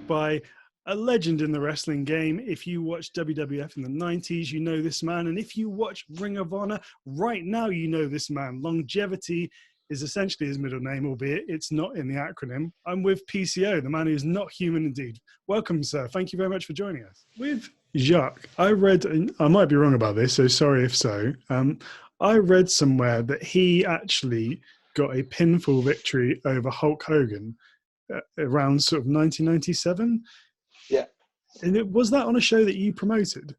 by a legend in the wrestling game. If you watch WWF in the 90s, you know this man. And if you watch Ring of Honor right now, you know this man. Longevity is essentially his middle name, albeit it's not in the acronym. I'm with PCO, the man who's not human indeed. Welcome, sir. Thank you very much for joining us. With Jacques, I read, and I might be wrong about this, so sorry if so. I read somewhere that he actually got a pinfall victory over Hulk Hogan around sort of 1997. Yeah. And was that on a show that you promoted?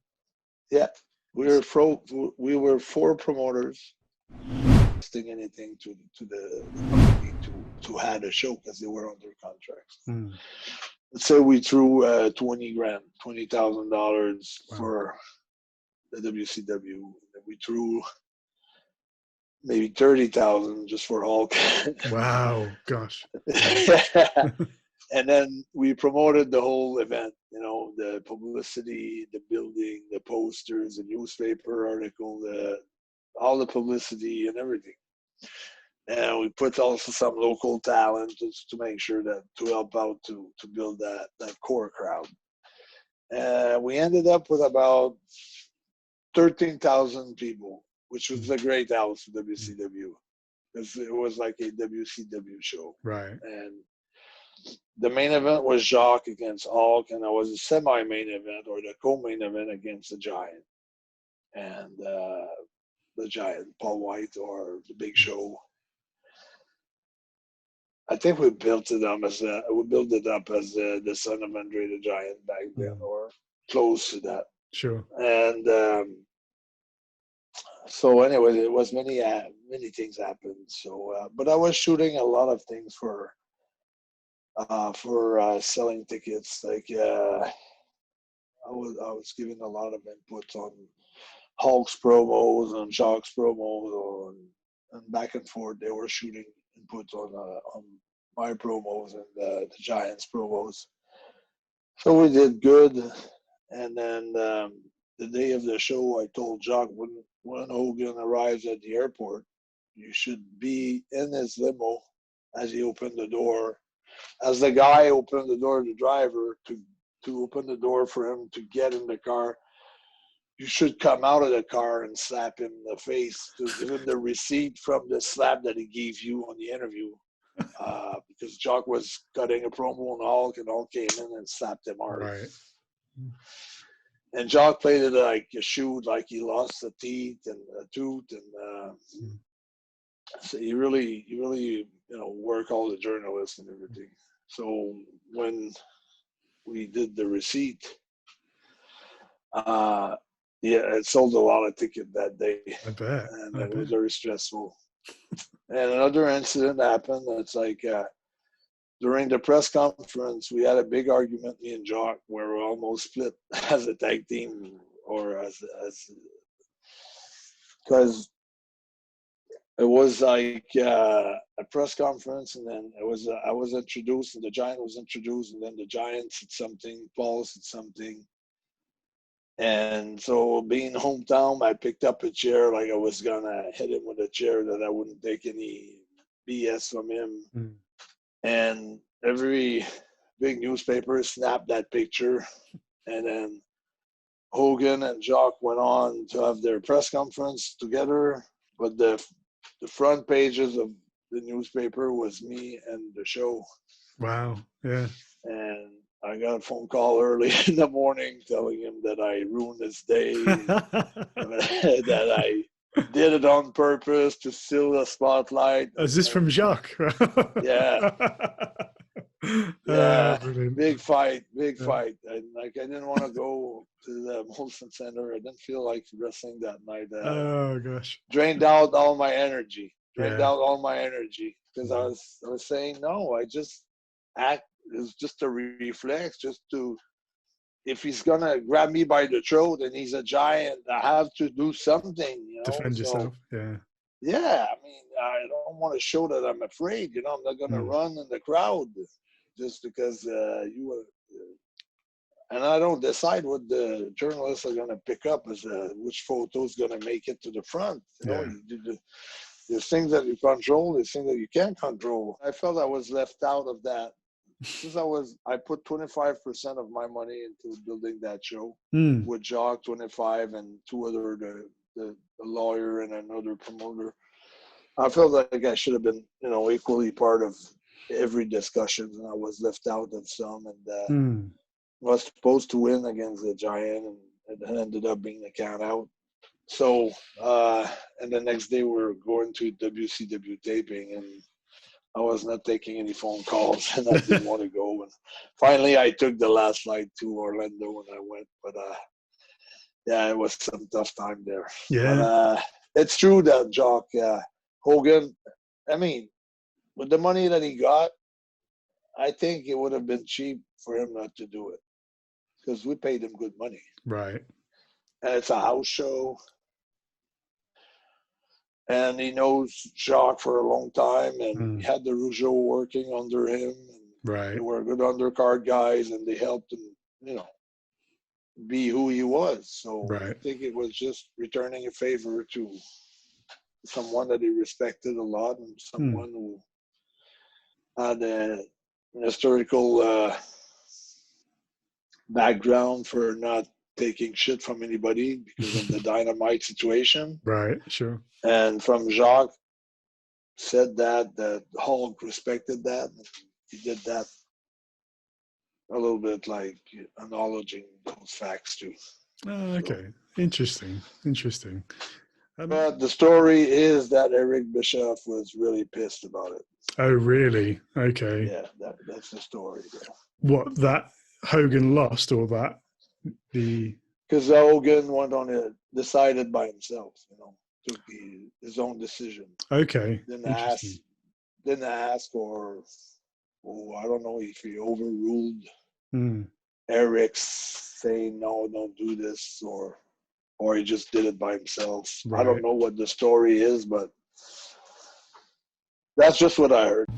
Yeah. We were four promoters anything to the company to have a show because they were under contracts. Let's say we threw $20,000 for the WCW. We threw maybe 30,000 just for Hulk. Wow, gosh. And then we promoted the whole event, you know, the publicity, the building, the posters, the newspaper article, all the publicity and everything. And we put also some local talent just to make sure that to help out to build that core crowd. We ended up with about 13,000 people, which was a great house for WCW because it was like a WCW show. Right. And the main event was Jacques against Hulk, and it was a semi-main event or the co-main event against the Giant. And the Giant, Paul White, or the Big Show. I think we built it up as the son of Andre the Giant back then, or close to that. Sure. And so, anyway, it was many things happened. So, but I was shooting a lot of things for selling tickets. Like I was giving a lot of input on Hulk's promos and Jacques' promos, and back and forth. They were shooting input on my promos and the Giants promos. So we did good. And then the day of the show, I told Jacques, when Hogan arrives at the airport, you should be in his limo as he opened the door. As the guy opened the door, the driver, to open the door for him to get in the car, you should come out of the car and slap him in the face to give him the receipt from the slap that he gave you on the interview. Because Jacques was cutting a promo on Hulk, and Hulk came in and slapped him hard. Right. And Jacques played it like a shoot, like he lost a teeth and a tooth, and so he really, work all the journalists and everything. So when we did the receipt, it sold a lot of tickets that day. I bet. And it was very stressful. And another incident happened. It's like during the press conference, we had a big argument, me and Jacques, where we almost split as a tag team, or because it was like a press conference, and then I was introduced, and the Giant was introduced, and then the Giant said something, Paul said something. And so being hometown, I picked up a chair like I was going to hit him with a chair, that I wouldn't take any BS from him. And every big newspaper snapped that picture. And then Hogan and Jacques went on to have their press conference together. But the front pages of the newspaper was me and the show. Wow, yeah. And I got a phone call early in the morning telling him that I ruined his day, that I did it on purpose to steal the spotlight. Is this from Jacques? Yeah. Big fight. And like, I didn't want to go to the Molson Center. I didn't feel like wrestling that night. Oh gosh. Drained out all my energy. Because I was saying, no, I just act. It's just a reflex, just to, if he's gonna grab me by the throat and he's a Giant, I have to do something, Defend yourself, yeah. Yeah, I mean, I don't want to show that I'm afraid, I'm not gonna run in the crowd just because you were. And I don't decide what the journalists are gonna pick up as which photo is gonna make it to the front. There's things that you control, there's things that you can't control. I felt I was left out of that since I put 25% of my money into building that show Mm. with Jacques 25 and two other the lawyer and another promoter. I felt like I should have been, equally part of every discussion, and I was left out of some. And was supposed to win against the Giant, and it ended up being a count out. So, and the next day we were going to WCW taping, and I was not taking any phone calls, and I didn't want to go. And finally, I took the last flight to Orlando, and I went. But yeah, it was some tough time there. Yeah. But it's true that Jock Hogan, I mean, with the money that he got, I think it would have been cheap for him not to do it, because we paid him good money. Right. And it's a house show. And he knows Jacques for a long time, and he had the Rougeau working under him. And right. They were good undercard guys, and they helped him, be who he was. So right. I think it was just returning a favor to someone that he respected a lot, and someone who had an historical background for not taking shit from anybody because of the Dynamite situation. Right, sure. And from Jacques said that Hulk respected that. He did that a little bit, like acknowledging those facts too. Okay, so. Interesting. But the story is that Eric Bischoff was really pissed about it. Oh, really? Okay. Yeah, that's the story. Yeah. What, that Hogan lost, or that the... Because Hogan went on it, decided by himself, took his own decision. Okay. Didn't ask or I don't know if he overruled Eric's saying, no, don't do this, or he just did it by himself. Right. I don't know what the story is, but that's just what I heard.